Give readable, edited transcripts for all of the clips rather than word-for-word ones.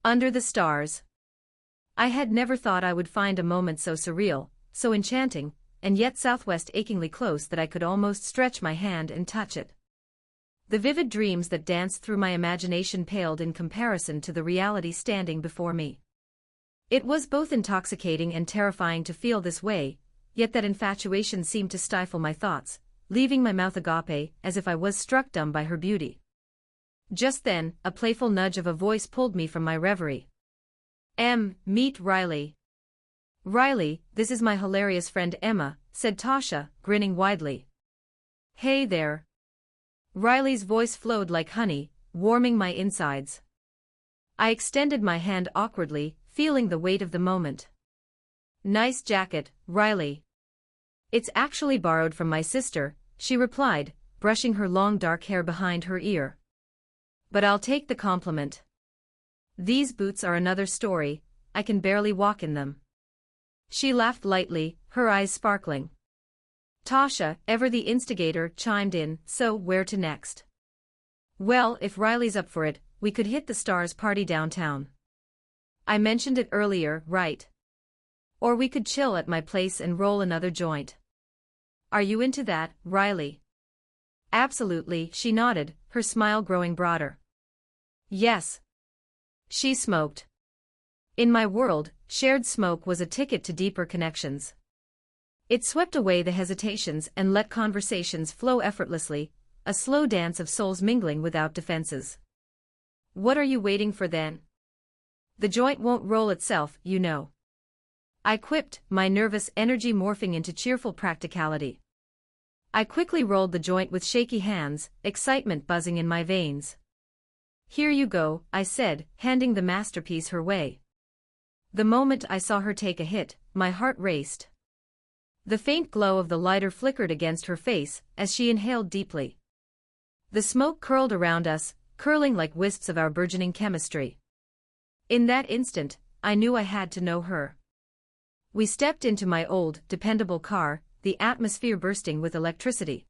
Under the stars. I had never thought I would find a moment so surreal, so enchanting, and yet southwest achingly close that I could almost stretch my hand and touch it. The vivid dreams that danced through my imagination paled in comparison to the reality standing before me. It was both intoxicating and terrifying to feel this way, yet that infatuation seemed to stifle my thoughts, leaving my mouth agape as if I was struck dumb by her beauty. Just then, a playful nudge of a voice pulled me from my reverie. Meet Riley. Riley, this is my hilarious friend Emma, said Tasha, grinning widely. Hey there. Riley's voice flowed like honey, warming my insides. I extended my hand awkwardly, feeling the weight of the moment. Nice jacket, Riley. It's actually borrowed from my sister, she replied, brushing her long dark hair behind her ear. But I'll take the compliment. These boots are another story, I can barely walk in them. She laughed lightly, her eyes sparkling. Tasha, ever the instigator, chimed in, so where to next? Well, if Riley's up for it, we could hit the Stars party downtown. I mentioned it earlier, right? Or we could chill at my place and roll another joint. Are you into that, Riley? Absolutely, she nodded, her smile growing broader. Yes. She smoked. In my world, shared smoke was a ticket to deeper connections. It swept away the hesitations and let conversations flow effortlessly, a slow dance of souls mingling without defenses. What are you waiting for then? The joint won't roll itself, you know. I quipped, my nervous energy morphing into cheerful practicality. I quickly rolled the joint with shaky hands, excitement buzzing in my veins. Here you go, I said, handing the masterpiece her way. The moment I saw her take a hit, my heart raced. The faint glow of the lighter flickered against her face as she inhaled deeply. The smoke curled around us, curling like wisps of our burgeoning chemistry. In that instant, I knew I had to know her. We stepped into my old, dependable car, the atmosphere bursting with electricity.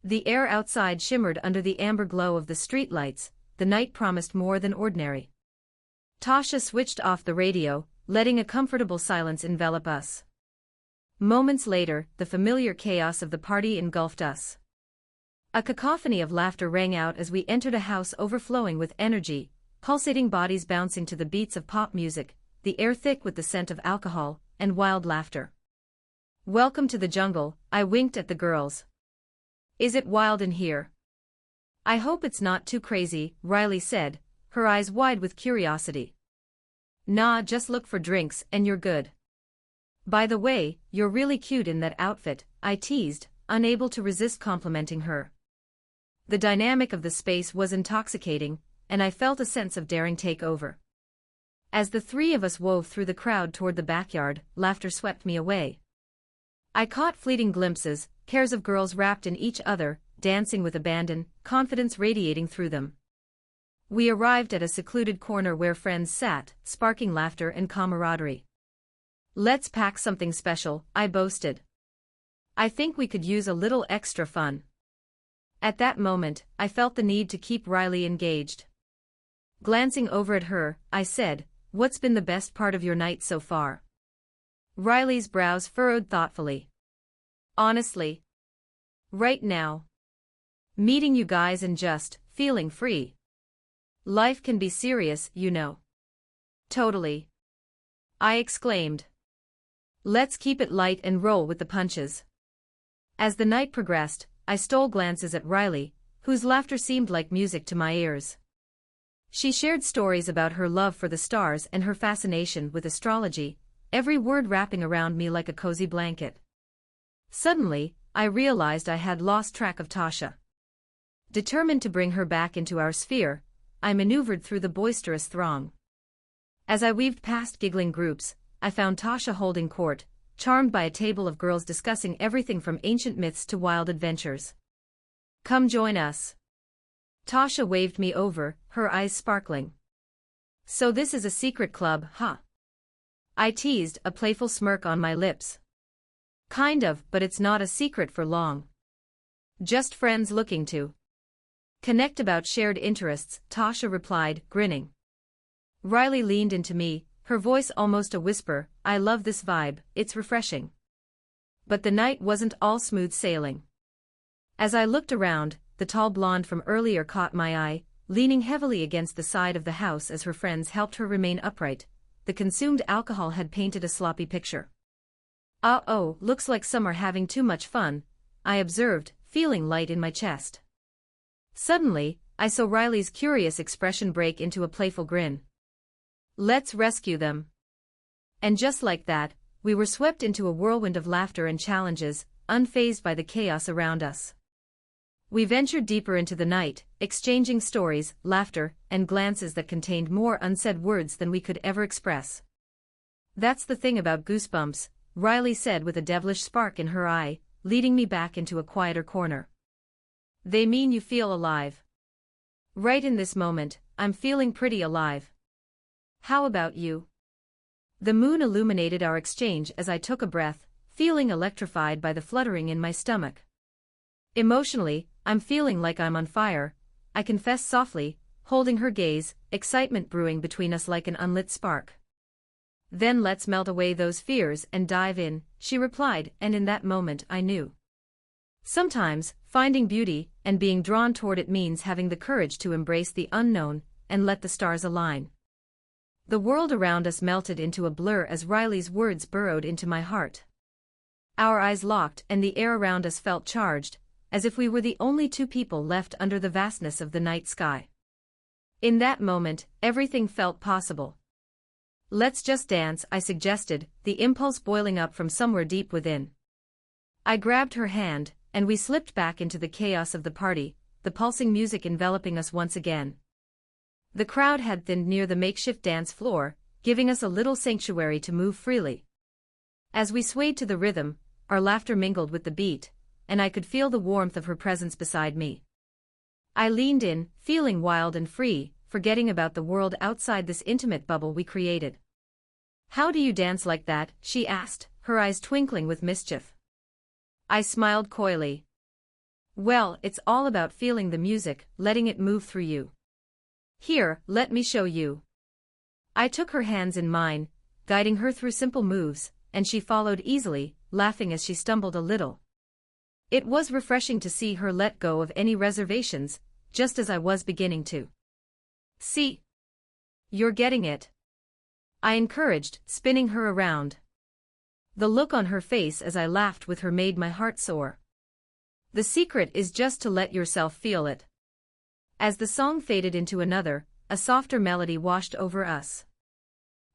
The air outside shimmered under the amber glow of the streetlights, the night promised more than ordinary. Tasha switched off the radio, letting a comfortable silence envelop us. Moments later, the familiar chaos of the party engulfed us. A cacophony of laughter rang out as we entered a house overflowing with energy, pulsating bodies bouncing to the beats of pop music, the air thick with the scent of alcohol, and wild laughter. Welcome to the jungle, I winked at the girls. Is it wild in here? I hope it's not too crazy, Riley said, her eyes wide with curiosity. Nah, just look for drinks and you're good. By the way, you're really cute in that outfit, I teased, unable to resist complimenting her. The dynamic of the space was intoxicating, and I felt a sense of daring take over. As the three of us wove through the crowd toward the backyard, laughter swept me away. I caught fleeting glimpses, pairs of girls wrapped in each other, dancing with abandon, confidence radiating through them. We arrived at a secluded corner where friends sat, sparking laughter and camaraderie. Let's pack something special, I boasted. I think we could use a little extra fun. At that moment, I felt the need to keep Riley engaged. Glancing over at her, I said, what's been the best part of your night so far? Riley's brows furrowed thoughtfully. Honestly. Right now. Meeting you guys and just feeling free. Life can be serious, you know. Totally. I exclaimed. Let's keep it light and roll with the punches. As the night progressed, I stole glances at Riley, whose laughter seemed like music to my ears. She shared stories about her love for the stars and her fascination with astrology, every word wrapping around me like a cozy blanket. Suddenly, I realized I had lost track of Tasha. Determined to bring her back into our sphere, I maneuvered through the boisterous throng. As I weaved past giggling groups, I found Tasha holding court, charmed by a table of girls discussing everything from ancient myths to wild adventures. Come join us. Tasha waved me over, her eyes sparkling. So this is a secret club, huh? I teased, a playful smirk on my lips. Kind of, but it's not a secret for long. Just friends looking to connect about shared interests, Tasha replied, grinning. Riley leaned into me, her voice almost a whisper. I love this vibe, it's refreshing. But the night wasn't all smooth sailing. As I looked around, the tall blonde from earlier caught my eye, leaning heavily against the side of the house as her friends helped her remain upright. The consumed alcohol had painted a sloppy picture. "Uh-oh, looks like some are having too much fun," I observed, feeling light in my chest. Suddenly, I saw Riley's curious expression break into a playful grin. "Let's rescue them." And just like that, we were swept into a whirlwind of laughter and challenges, unfazed by the chaos around us. We ventured deeper into the night, exchanging stories, laughter, and glances that contained more unsaid words than we could ever express. "That's the thing about goosebumps," Riley said with a devilish spark in her eye, leading me back into a quieter corner. "They mean you feel alive." Right in this moment, I'm feeling pretty alive. How about you? The moon illuminated our exchange as I took a breath, feeling electrified by the fluttering in my stomach. Emotionally, I'm feeling like I'm on fire, I confessed softly, holding her gaze, excitement brewing between us like an unlit spark. "Then let's melt away those fears and dive in," she replied, and in that moment I knew. Sometimes, finding beauty and being drawn toward it means having the courage to embrace the unknown and let the stars align. The world around us melted into a blur as Riley's words burrowed into my heart. Our eyes locked and the air around us felt charged, as if we were the only two people left under the vastness of the night sky. In that moment, everything felt possible. "Let's just dance," I suggested, the impulse boiling up from somewhere deep within. I grabbed her hand, and we slipped back into the chaos of the party, the pulsing music enveloping us once again. The crowd had thinned near the makeshift dance floor, giving us a little sanctuary to move freely. As we swayed to the rhythm, our laughter mingled with the beat, and I could feel the warmth of her presence beside me. I leaned in, feeling wild and free, forgetting about the world outside this intimate bubble we created. "How do you dance like that?" she asked, her eyes twinkling with mischief. I smiled coyly. "Well, it's all about feeling the music, letting it move through you. Here, let me show you." I took her hands in mine, guiding her through simple moves, and she followed easily, laughing as she stumbled a little. It was refreshing to see her let go of any reservations, just as I was beginning to. "See? You're getting it," I encouraged, spinning her around. The look on her face as I laughed with her made my heart soar. "The secret is just to let yourself feel it." As the song faded into another, a softer melody washed over us.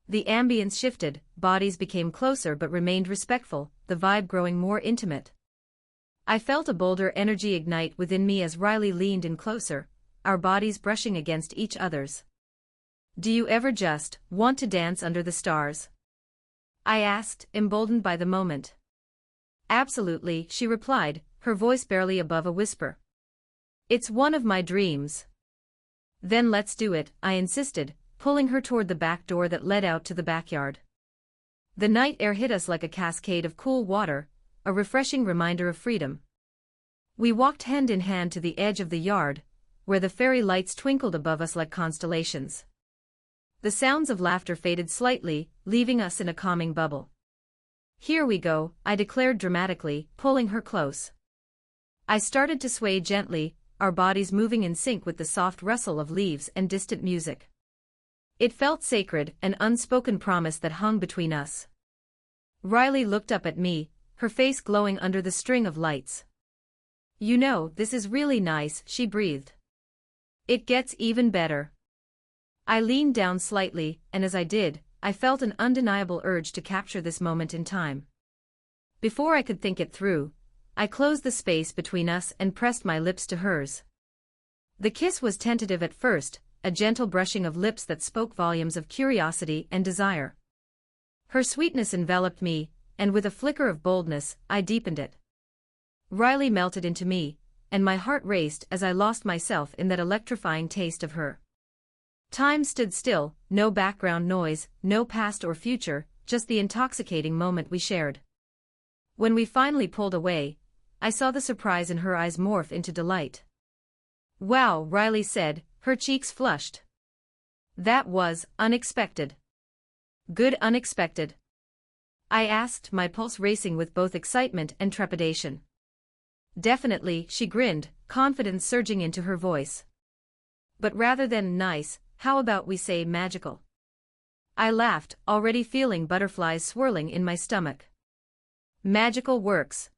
The ambience shifted, bodies became closer but remained respectful, the vibe growing more intimate. I felt a bolder energy ignite within me as Riley leaned in closer, our bodies brushing against each other's. "Do you ever just want to dance under the stars?" I asked, emboldened by the moment. "Absolutely," she replied, her voice barely above a whisper. "It's one of my dreams." "Then let's do it," I insisted, pulling her toward the back door that led out to the backyard. The night air hit us like a cascade of cool water, a refreshing reminder of freedom. We walked hand in hand to the edge of the yard, where the fairy lights twinkled above us like constellations. The sounds of laughter faded slightly, leaving us in a calming bubble. "Here we go," I declared dramatically, pulling her close. I started to sway gently, our bodies moving in sync with the soft rustle of leaves and distant music. It felt sacred, an unspoken promise that hung between us. Riley looked up at me, her face glowing under the string of lights. "You know, this is really nice," she breathed. "It gets even better." I leaned down slightly, and as I did, I felt an undeniable urge to capture this moment in time. Before I could think it through, I closed the space between us and pressed my lips to hers. The kiss was tentative at first, a gentle brushing of lips that spoke volumes of curiosity and desire. Her sweetness enveloped me, and with a flicker of boldness, I deepened it. Riley melted into me, and my heart raced as I lost myself in that electrifying taste of her. Time stood still, no background noise, no past or future, just the intoxicating moment we shared. When we finally pulled away, I saw the surprise in her eyes morph into delight. "Wow," Riley said, her cheeks flushed. That was unexpected. Good unexpected? I asked, my pulse racing with both excitement and trepidation. Definitely, she grinned, confidence surging into her voice. But rather than nice, how about we say magical? I laughed, already feeling butterflies swirling in my stomach. Magical works.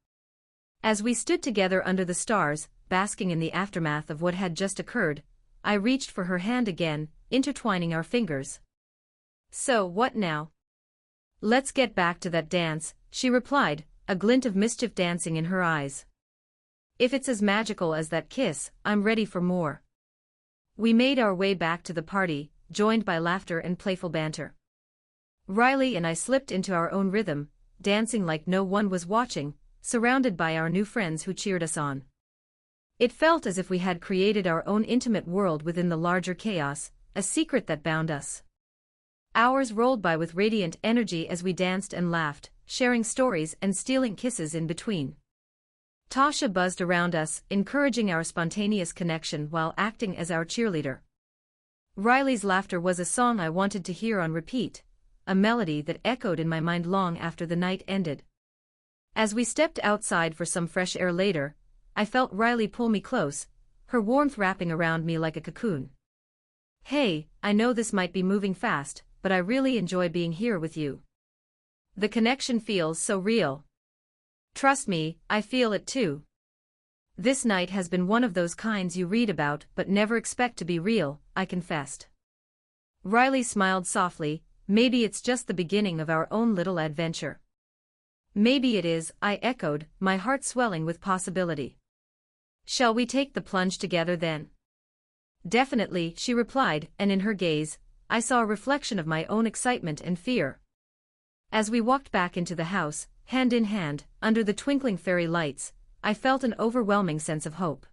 As we stood together under the stars, basking in the aftermath of what had just occurred, I reached for her hand again, intertwining our fingers. So what now? Let's get back to that dance, she replied, a glint of mischief dancing in her eyes. If it's as magical as that kiss, I'm ready for more. We made our way back to the party, joined by laughter and playful banter. Riley and I slipped into our own rhythm, dancing like no one was watching, surrounded by our new friends who cheered us on. It felt as if we had created our own intimate world within the larger chaos, a secret that bound us. Hours rolled by with radiant energy as we danced and laughed, sharing stories and stealing kisses in between. Tasha buzzed around us, encouraging our spontaneous connection while acting as our cheerleader. Riley's laughter was a song I wanted to hear on repeat, a melody that echoed in my mind long after the night ended. As we stepped outside for some fresh air later, I felt Riley pull me close, her warmth wrapping around me like a cocoon. Hey, I know this might be moving fast, but I really enjoy being here with you. The connection feels so real. Trust me, I feel it too. This night has been one of those kinds you read about but never expect to be real, I confessed. Riley smiled softly, maybe it's just the beginning of our own little adventure. Maybe it is, I echoed, my heart swelling with possibility. Shall we take the plunge together then? Definitely, she replied, and in her gaze, I saw a reflection of my own excitement and fear. As we walked back into the house, hand in hand, under the twinkling fairy lights, I felt an overwhelming sense of hope.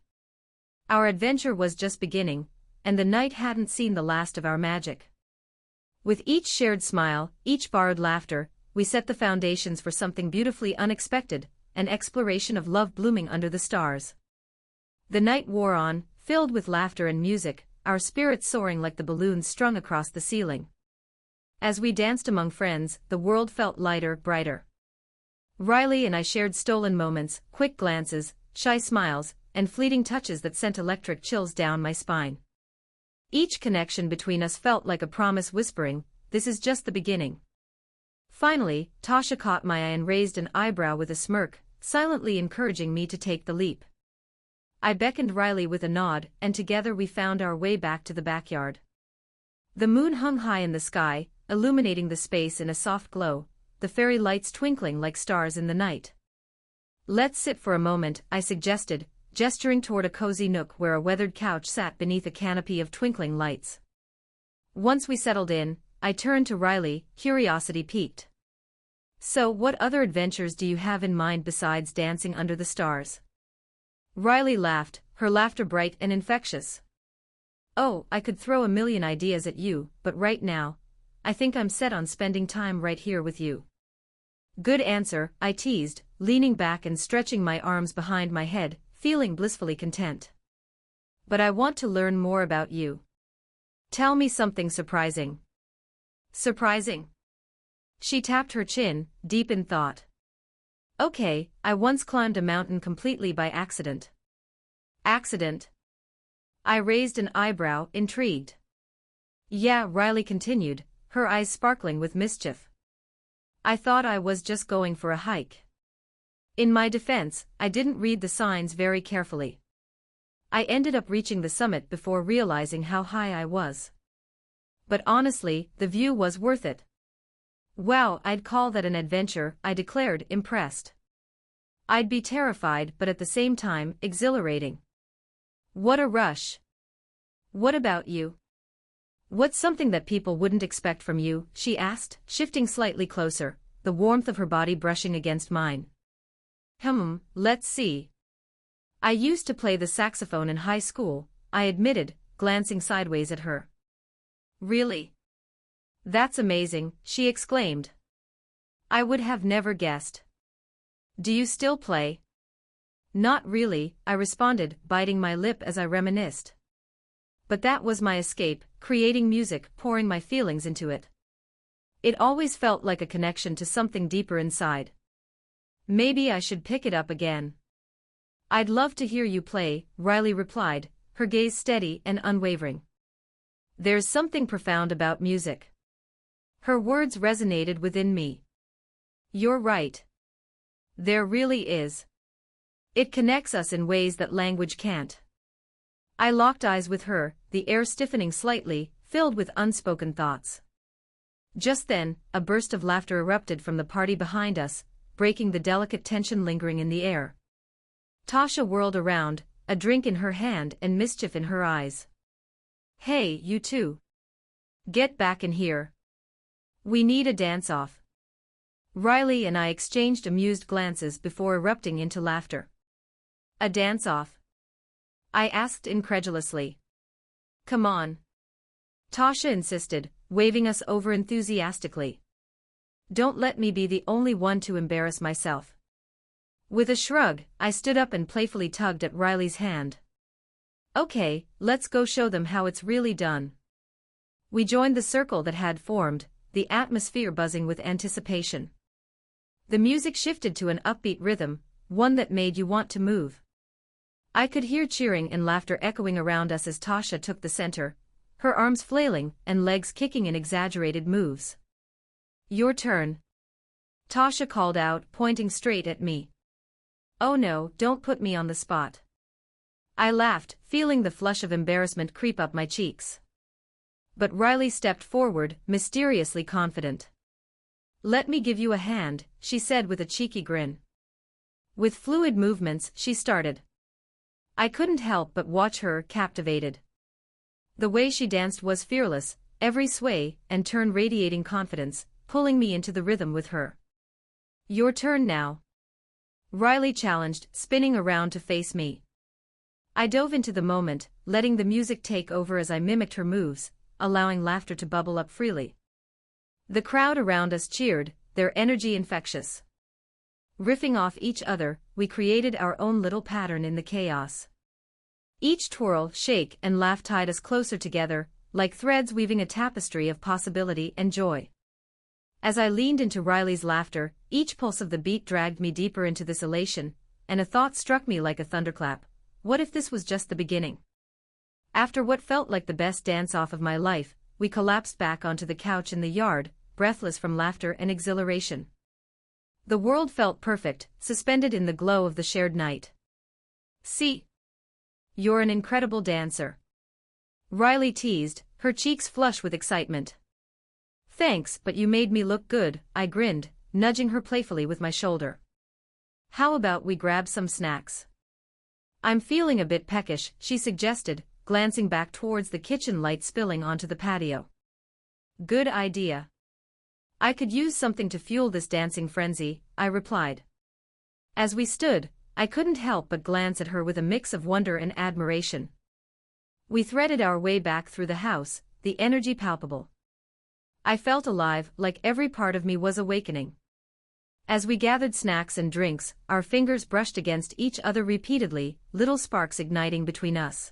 Our adventure was just beginning, and the night hadn't seen the last of our magic. With each shared smile, each borrowed laughter, we set the foundations for something beautifully unexpected, an exploration of love blooming under the stars. The night wore on, filled with laughter and music, our spirits soaring like the balloons strung across the ceiling. As we danced among friends, the world felt lighter, brighter. Riley and I shared stolen moments, quick glances, shy smiles, and fleeting touches that sent electric chills down my spine. Each connection between us felt like a promise whispering, this is just the beginning. Finally, Tasha caught my eye and raised an eyebrow with a smirk, silently encouraging me to take the leap. I beckoned Riley with a nod, and together we found our way back to the backyard. The moon hung high in the sky, illuminating the space in a soft glow, the fairy lights twinkling like stars in the night. Let's sit for a moment, I suggested, gesturing toward a cozy nook where a weathered couch sat beneath a canopy of twinkling lights. Once we settled in, I turned to Riley, curiosity piqued. So, what other adventures do you have in mind besides dancing under the stars? Riley laughed, her laughter bright and infectious. Oh, I could throw a million ideas at you, but right now, I think I'm set on spending time right here with you. Good answer, I teased, leaning back and stretching my arms behind my head, feeling blissfully content. But I want to learn more about you. Tell me something surprising. Surprising? She tapped her chin, deep in thought. Okay, I once climbed a mountain completely by accident. Accident? I raised an eyebrow, intrigued. Yeah, Riley continued, her eyes sparkling with mischief. I thought I was just going for a hike. In my defense, I didn't read the signs very carefully. I ended up reaching the summit before realizing how high I was. But honestly, the view was worth it. Wow, I'd call that an adventure, I declared, impressed. I'd be terrified but at the same time, exhilarating. What a rush. What about you? What's something that people wouldn't expect from you, she asked, shifting slightly closer, the warmth of her body brushing against mine. Let's see. I used to play the saxophone in high school, I admitted, glancing sideways at her. Really? That's amazing, she exclaimed. I would have never guessed. Do you still play? Not really, I responded, biting my lip as I reminisced. But that was my escape, creating music, pouring my feelings into it. It always felt like a connection to something deeper inside. Maybe I should pick it up again. I'd love to hear you play, Riley replied, her gaze steady and unwavering. There's something profound about music. Her words resonated within me. You're right. There really is. It connects us in ways that language can't. I locked eyes with her, the air stiffening slightly, filled with unspoken thoughts. Just then, a burst of laughter erupted from the party behind us, breaking the delicate tension lingering in the air. Tasha whirled around, a drink in her hand and mischief in her eyes. Hey, you two. Get back in here. We need a dance-off. Riley and I exchanged amused glances before erupting into laughter. A dance-off? I asked incredulously. Come on. Tasha insisted, waving us over enthusiastically. Don't let me be the only one to embarrass myself. With a shrug, I stood up and playfully tugged at Riley's hand. Okay, let's go show them how it's really done. We joined the circle that had formed, the atmosphere buzzing with anticipation. The music shifted to an upbeat rhythm, one that made you want to move. I could hear cheering and laughter echoing around us as Tasha took the center, her arms flailing and legs kicking in exaggerated moves. Your turn. Tasha called out, pointing straight at me. Oh no, don't put me on the spot. I laughed, feeling the flush of embarrassment creep up my cheeks. But Riley stepped forward, mysteriously confident. Let me give you a hand, she said with a cheeky grin. With fluid movements, she started. I couldn't help but watch her, captivated. The way she danced was fearless, every sway and turn radiating confidence, pulling me into the rhythm with her. Your turn now. Riley challenged, spinning around to face me. I dove into the moment, letting the music take over as I mimicked her moves, allowing laughter to bubble up freely. The crowd around us cheered, their energy infectious. Riffing off each other, we created our own little pattern in the chaos. Each twirl, shake, and laugh tied us closer together, like threads weaving a tapestry of possibility and joy. As I leaned into Riley's laughter, each pulse of the beat dragged me deeper into this elation, and a thought struck me like a thunderclap. What if this was just the beginning? After what felt like the best dance-off of my life, we collapsed back onto the couch in the yard, breathless from laughter and exhilaration. The world felt perfect, suspended in the glow of the shared night. See? You're an incredible dancer. Riley teased, her cheeks flush with excitement. Thanks, but you made me look good, I grinned, nudging her playfully with my shoulder. How about we grab some snacks? I'm feeling a bit peckish, she suggested, glancing back towards the kitchen light spilling onto the patio. Good idea. I could use something to fuel this dancing frenzy, I replied. As we stood, I couldn't help but glance at her with a mix of wonder and admiration. We threaded our way back through the house, the energy palpable. I felt alive, like every part of me was awakening. As we gathered snacks and drinks, our fingers brushed against each other repeatedly, little sparks igniting between us.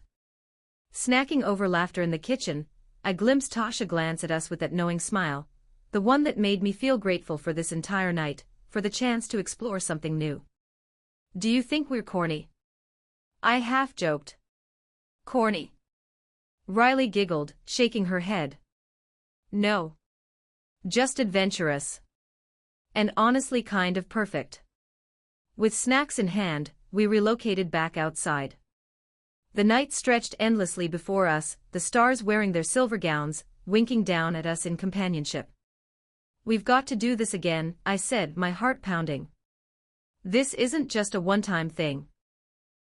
Snacking over laughter in the kitchen, I glimpsed Tasha glance at us with that knowing smile, the one that made me feel grateful for this entire night, for the chance to explore something new. Do you think we're corny? I half joked. Corny? Riley giggled, shaking her head. No. Just adventurous. And honestly kind of perfect. With snacks in hand, we relocated back outside. The night stretched endlessly before us, the stars wearing their silver gowns, winking down at us in companionship. We've got to do this again, I said, my heart pounding. This isn't just a one-time thing.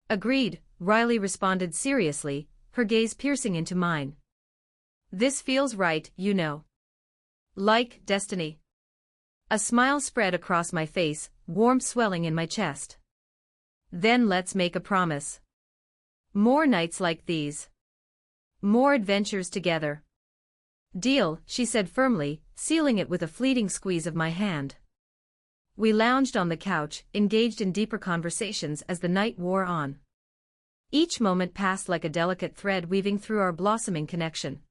Agreed, Riley responded seriously, her gaze piercing into mine. This feels right, you know. Like destiny. A smile spread across my face, warmth swelling in my chest. Then let's make a promise. More nights like these. More adventures together. Deal, she said firmly, sealing it with a fleeting squeeze of my hand. We lounged on the couch, engaged in deeper conversations as the night wore on. Each moment passed like a delicate thread weaving through our blossoming connection.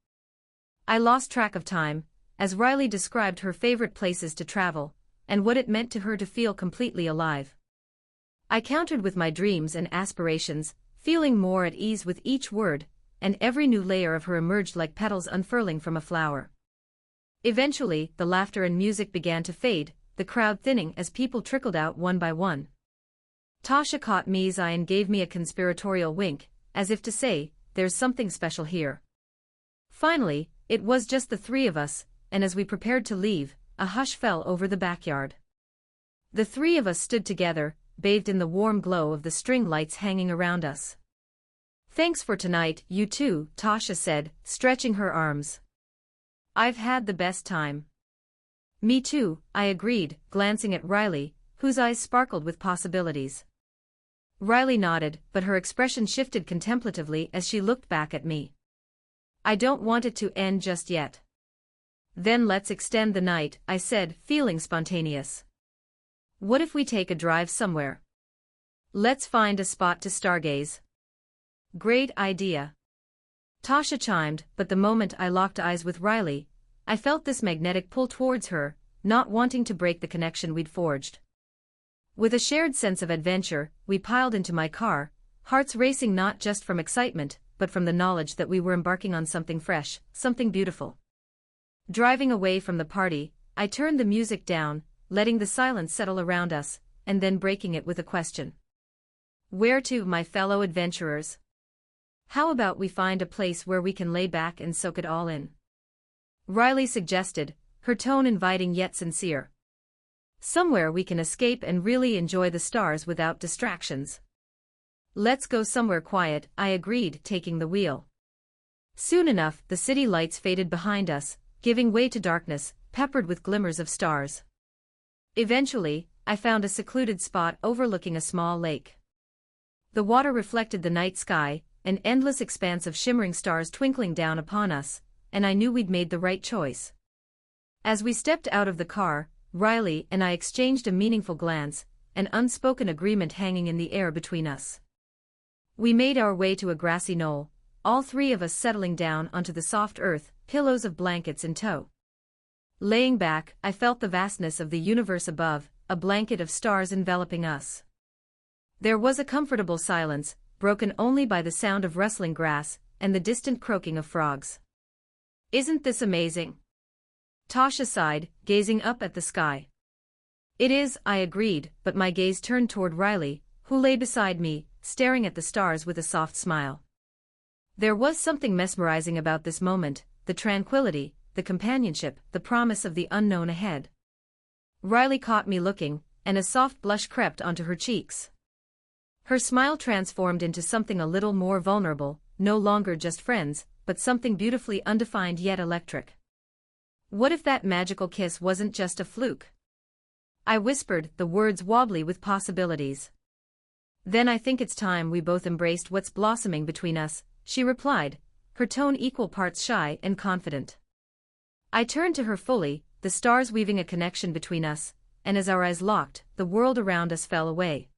I lost track of time, as Riley described her favorite places to travel, and what it meant to her to feel completely alive. I countered with my dreams and aspirations, feeling more at ease with each word, and every new layer of her emerged like petals unfurling from a flower. Eventually, the laughter and music began to fade, the crowd thinning as people trickled out one by one. Tasha caught me's eye and gave me a conspiratorial wink, as if to say, "There's something special here." Finally, it was just the three of us, and as we prepared to leave, a hush fell over the backyard. The three of us stood together, bathed in the warm glow of the string lights hanging around us. "Thanks for tonight, you two," Tasha said, stretching her arms. "I've had the best time." "Me too," I agreed, glancing at Riley, whose eyes sparkled with possibilities. Riley nodded, but her expression shifted contemplatively as she looked back at me. "I don't want it to end just yet." "Then let's extend the night," I said, feeling spontaneous. "What if we take a drive somewhere? Let's find a spot to stargaze." "Great idea." Tasha chimed, but the moment I locked eyes with Riley, I felt this magnetic pull towards her, not wanting to break the connection we'd forged. With a shared sense of adventure, we piled into my car, hearts racing not just from excitement, but from the knowledge that we were embarking on something fresh, something beautiful. Driving away from the party, I turned the music down, letting the silence settle around us, and then breaking it with a question. "Where to, my fellow adventurers? How about we find a place where we can lay back and soak it all in?" Riley suggested, her tone inviting yet sincere. "Somewhere we can escape and really enjoy the stars without distractions." "Let's go somewhere quiet," I agreed, taking the wheel. Soon enough, the city lights faded behind us, giving way to darkness, peppered with glimmers of stars. Eventually, I found a secluded spot overlooking a small lake. The water reflected the night sky, an endless expanse of shimmering stars twinkling down upon us, and I knew we'd made the right choice. As we stepped out of the car, Riley and I exchanged a meaningful glance, an unspoken agreement hanging in the air between us. We made our way to a grassy knoll, all three of us settling down onto the soft earth, pillows of blankets in tow. Laying back, I felt the vastness of the universe above, a blanket of stars enveloping us. There was a comfortable silence, broken only by the sound of rustling grass and the distant croaking of frogs. "Isn't this amazing?" Tasha sighed, gazing up at the sky. "It is," I agreed, but my gaze turned toward Riley, who lay beside me, staring at the stars with a soft smile. There was something mesmerizing about this moment, the tranquility, the companionship, the promise of the unknown ahead. Riley caught me looking, and a soft blush crept onto her cheeks. Her smile transformed into something a little more vulnerable, no longer just friends, but something beautifully undefined yet electric. What if that magical kiss wasn't just a fluke? I whispered, the words wobbly with possibilities. "Then I think it's time we both embraced what's blossoming between us," she replied, her tone equal parts shy and confident. I turned to her fully, the stars weaving a connection between us, and as our eyes locked, the world around us fell away.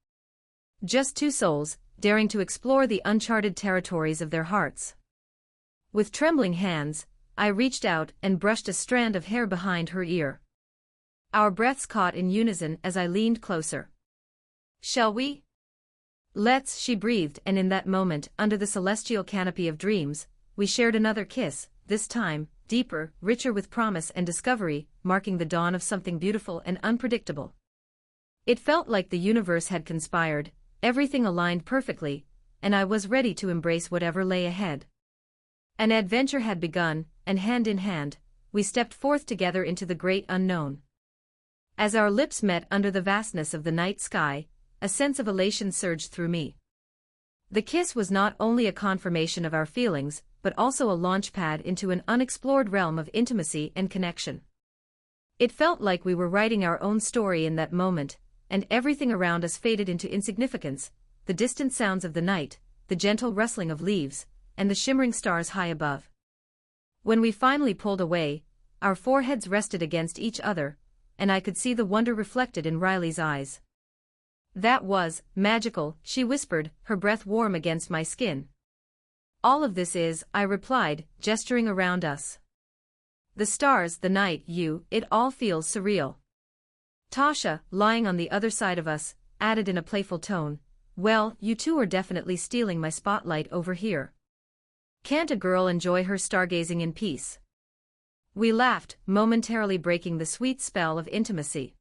Just two souls, daring to explore the uncharted territories of their hearts. With trembling hands, I reached out and brushed a strand of hair behind her ear. Our breaths caught in unison as I leaned closer. "Shall we?" "Let's," she breathed, and in that moment, under the celestial canopy of dreams, we shared another kiss, this time, deeper, richer with promise and discovery, marking the dawn of something beautiful and unpredictable. It felt like the universe had conspired, everything aligned perfectly, and I was ready to embrace whatever lay ahead. An adventure had begun, and hand in hand, we stepped forth together into the great unknown. As our lips met under the vastness of the night sky, a sense of elation surged through me. The kiss was not only a confirmation of our feelings, but also a launchpad into an unexplored realm of intimacy and connection. It felt like we were writing our own story in that moment, and everything around us faded into insignificance, the distant sounds of the night, the gentle rustling of leaves, and the shimmering stars high above. When we finally pulled away, our foreheads rested against each other, and I could see the wonder reflected in Riley's eyes. That was magical, she whispered, her breath warm against my skin. All of this is, I replied, gesturing around us. The stars, the night, you, it all feels surreal. Tasha, lying on the other side of us, added in a playful tone, well, you two are definitely stealing my spotlight over here. Can't a girl enjoy her stargazing in peace? We laughed, momentarily breaking the sweet spell of intimacy.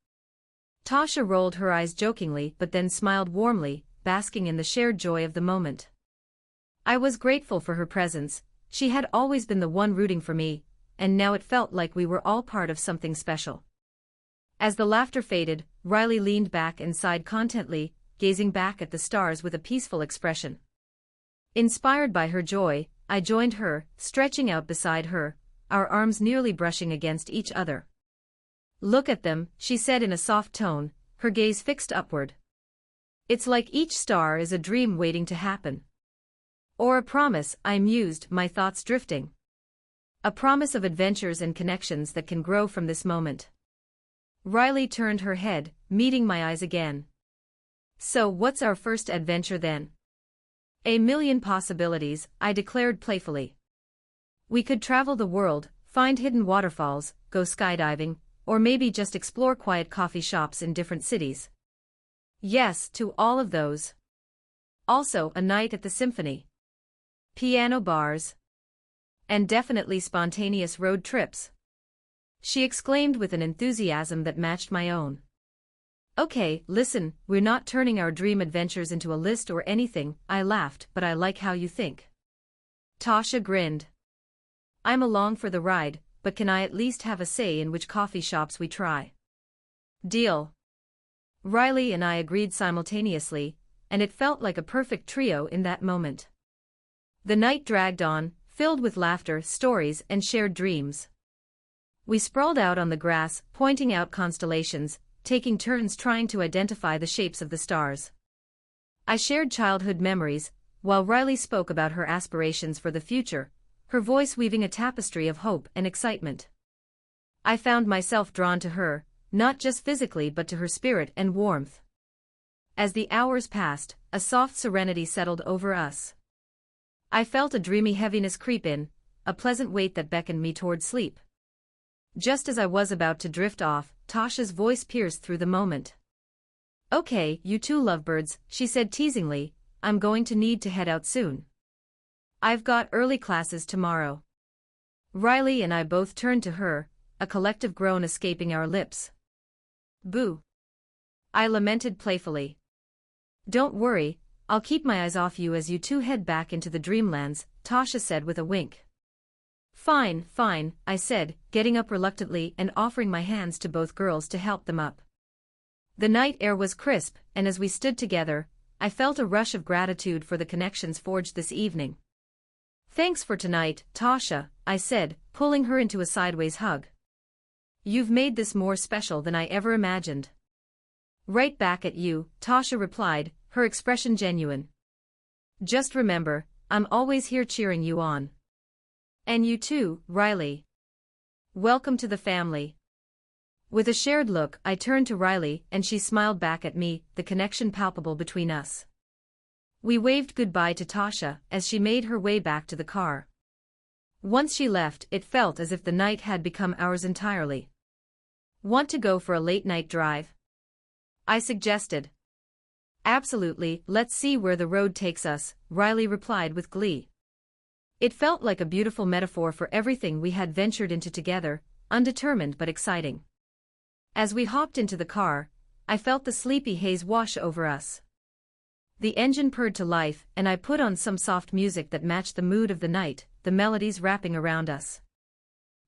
Tasha rolled her eyes jokingly but then smiled warmly, basking in the shared joy of the moment. I was grateful for her presence, she had always been the one rooting for me, and now it felt like we were all part of something special. As the laughter faded, Riley leaned back and sighed contentedly, gazing back at the stars with a peaceful expression. Inspired by her joy, I joined her, stretching out beside her, our arms nearly brushing against each other. Look at them, she said in a soft tone, her gaze fixed upward. It's like each star is a dream waiting to happen. Or a promise, I mused, my thoughts drifting. A promise of adventures and connections that can grow from this moment. Riley turned her head, meeting my eyes again. So what's our first adventure then? A million possibilities, I declared playfully. We could travel the world, find hidden waterfalls, go skydiving, or maybe just explore quiet coffee shops in different cities. Yes, to all of those. Also, a night at the symphony. Piano bars. And definitely spontaneous road trips. She exclaimed with an enthusiasm that matched my own. Okay, listen, we're not turning our dream adventures into a list or anything, I laughed, but I like how you think. Tasha grinned. I'm along for the ride, but can I at least have a say in which coffee shops we try? Deal. Riley and I agreed simultaneously, and it felt like a perfect trio in that moment. The night dragged on, filled with laughter, stories, and shared dreams. We sprawled out on the grass, pointing out constellations, taking turns trying to identify the shapes of the stars. I shared childhood memories, while Riley spoke about her aspirations for the future, her voice weaving a tapestry of hope and excitement. I found myself drawn to her, not just physically but to her spirit and warmth. As the hours passed, a soft serenity settled over us. I felt a dreamy heaviness creep in, a pleasant weight that beckoned me toward sleep. Just as I was about to drift off, Tasha's voice pierced through the moment. Okay, you two lovebirds, she said teasingly, I'm going to need to head out soon. I've got early classes tomorrow. Riley and I both turned to her, a collective groan escaping our lips. Boo! I lamented playfully. Don't worry, I'll keep my eyes off you as you two head back into the dreamlands, Tasha said with a wink. Fine, fine, I said, getting up reluctantly and offering my hands to both girls to help them up. The night air was crisp, and as we stood together, I felt a rush of gratitude for the connections forged this evening. Thanks for tonight, Tasha, I said, pulling her into a sideways hug. You've made this more special than I ever imagined. Right back at you, Tasha replied, her expression genuine. Just remember, I'm always here cheering you on. And you too, Riley. Welcome to the family. With a shared look, I turned to Riley and she smiled back at me, the connection palpable between us. We waved goodbye to Tasha as she made her way back to the car. Once she left, it felt as if the night had become ours entirely. Want to go for a late-night drive? I suggested. Absolutely, let's see where the road takes us, Riley replied with glee. It felt like a beautiful metaphor for everything we had ventured into together, undetermined but exciting. As we hopped into the car, I felt the sleepy haze wash over us. The engine purred to life, and I put on some soft music that matched the mood of the night, the melodies wrapping around us.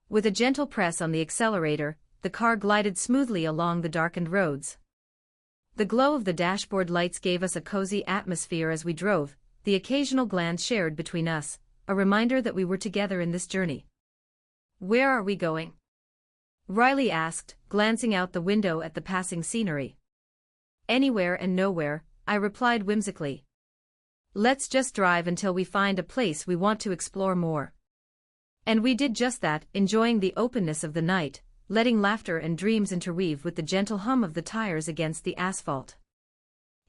With a gentle press on the accelerator, the car glided smoothly along the darkened roads. The glow of the dashboard lights gave us a cozy atmosphere as we drove, the occasional glance shared between us, a reminder that we were together in this journey. Where are we going? Riley asked, glancing out the window at the passing scenery. Anywhere and nowhere, I replied whimsically. Let's just drive until we find a place we want to explore more. And we did just that, enjoying the openness of the night, letting laughter and dreams interweave with the gentle hum of the tires against the asphalt.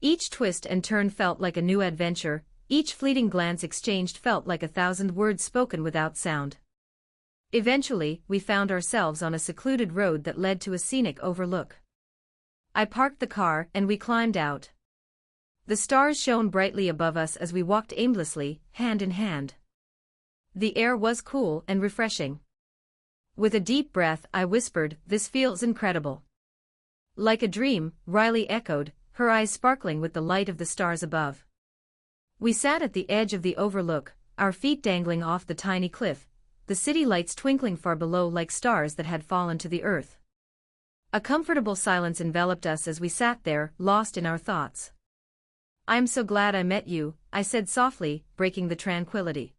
Each twist and turn felt like a new adventure, each fleeting glance exchanged felt like 1,000 words spoken without sound. Eventually, we found ourselves on a secluded road that led to a scenic overlook. I parked the car and we climbed out. The stars shone brightly above us as we walked aimlessly, hand in hand. The air was cool and refreshing. With a deep breath, I whispered, "This feels incredible." Like a dream, Riley echoed, her eyes sparkling with the light of the stars above. We sat at the edge of the overlook, our feet dangling off the tiny cliff, the city lights twinkling far below like stars that had fallen to the earth. A comfortable silence enveloped us as we sat there, lost in our thoughts. "I'm so glad I met you," I said softly, breaking the tranquility.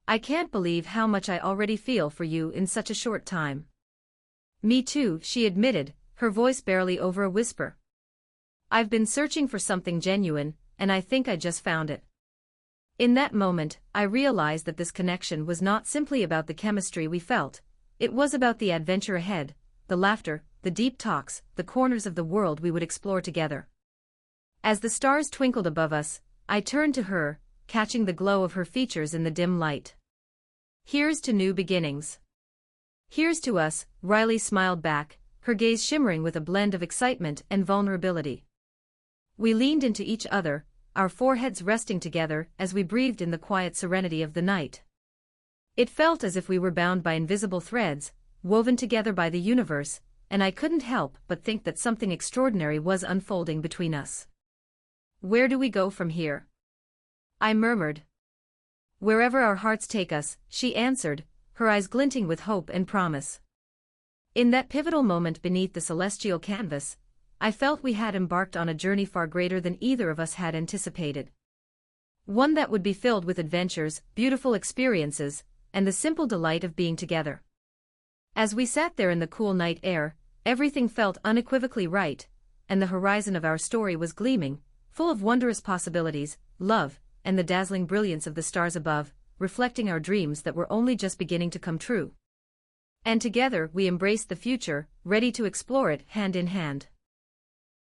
"I can't believe how much I already feel for you in such a short time." "Me too," she admitted, her voice barely over a whisper. "I've been searching for something genuine, and I think I just found it." In that moment, I realized that this connection was not simply about the chemistry we felt, it was about the adventure ahead, the laughter, the deep talks, the corners of the world we would explore together. As the stars twinkled above us, I turned to her, catching the glow of her features in the dim light. "Here's to new beginnings." "Here's to us," Riley smiled back, her gaze shimmering with a blend of excitement and vulnerability. We leaned into each other, our foreheads resting together as we breathed in the quiet serenity of the night. It felt as if we were bound by invisible threads, woven together by the universe, and I couldn't help but think that something extraordinary was unfolding between us. "Where do we go from here?" I murmured. "Wherever our hearts take us," she answered, her eyes glinting with hope and promise. In that pivotal moment beneath the celestial canvas, I felt we had embarked on a journey far greater than either of us had anticipated. One that would be filled with adventures, beautiful experiences, and the simple delight of being together. As we sat there in the cool night air, everything felt unequivocally right, and the horizon of our story was gleaming, full of wondrous possibilities, love, and the dazzling brilliance of the stars above, reflecting our dreams that were only just beginning to come true. And together we embraced the future, ready to explore it hand in hand.